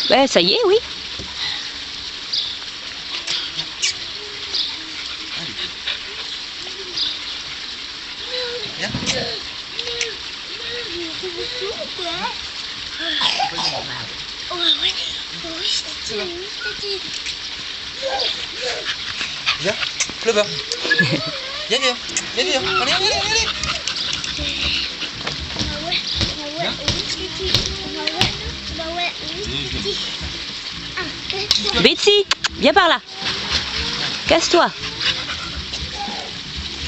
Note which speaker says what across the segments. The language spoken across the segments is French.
Speaker 1: Ben, ça y est, oui.
Speaker 2: Viens. Viens, Clover. Viens, viens. Viens, viens. Allez, allez, allez.
Speaker 1: Betsy, viens par là. Casse-toi.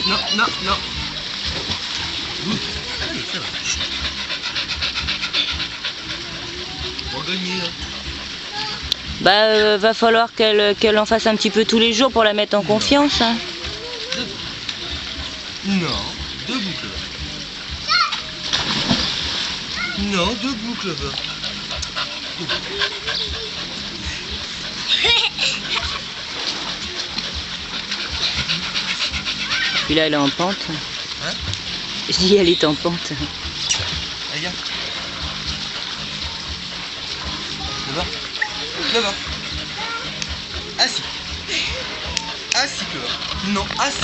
Speaker 2: Non, non, non. On va gagner là.
Speaker 1: Bah, va falloir qu'elle en fasse un petit peu tous les jours pour la mettre en confiance. Hein.
Speaker 2: Non, debout, Clover. Non, debout, Clover.
Speaker 1: Puis là, elle est en pente.
Speaker 2: Hein?
Speaker 1: Je dis, elle est en pente.
Speaker 2: Allez, viens. Clover. Clover. Assis. Assis, Clover. Non, assis.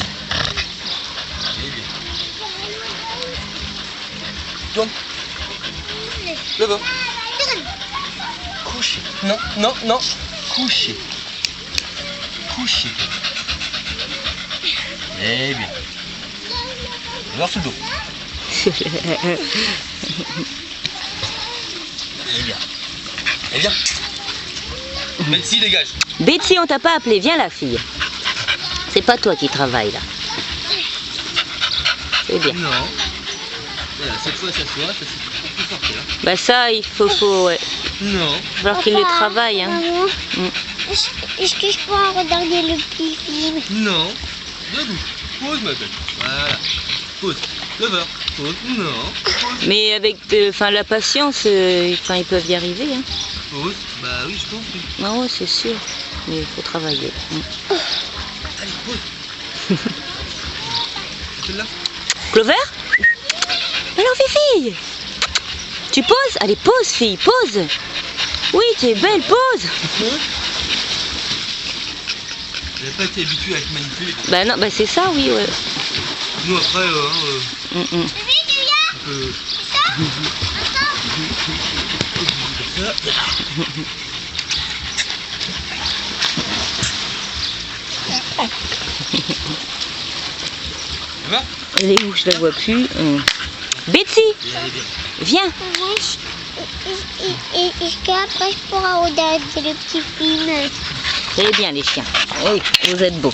Speaker 2: Allez, viens. Tourne. Clover. Couché. Non, non, non. Couché. Couché. Eh bien. Clover sous le dos. Eh bien. Eh bien. Betsy, dégage.
Speaker 1: Betsy, on t'a pas appelé. Viens là, fille. C'est pas toi qui travaille là. C'est bien.
Speaker 2: Non. Voilà, cette fois, ça s'assoit, ça c'est plus fort que là.
Speaker 1: Bah ça, il faut ouais.
Speaker 2: Non.
Speaker 1: Il va falloir qu'il le travaille. Hein.
Speaker 3: Maman,
Speaker 1: Mm.
Speaker 3: est-ce que je peux en regarder le petit film?
Speaker 2: Non. Debout. Pose, ma belle. Voilà. Pose. Clover. Pose. Non. Pose.
Speaker 1: Mais avec la patience, ils peuvent y arriver. Hein.
Speaker 2: Pose. Bah oui, je pense. Oui.
Speaker 1: Ah ouais, c'est sûr. Mais il faut travailler. Mm.
Speaker 2: Allez, pose. Celle-là.
Speaker 1: Clover? Alors, Fifi, tu poses? Allez, pose, fille, pose. Oui, tu es belle, pose.
Speaker 2: Pose. J'avais pas été habitué à être manipulé.
Speaker 1: Bah non, bah c'est ça, oui, ouais.
Speaker 2: Nous, après,
Speaker 1: Mm, mm.
Speaker 2: on peut... Ça va?
Speaker 1: Elle est où? Je la vois plus. Betsy, viens.
Speaker 3: Maman, est-ce qu'après je pourrais regarder le petit film?
Speaker 1: C'est bien, les chiens. Oui, vous êtes beaux.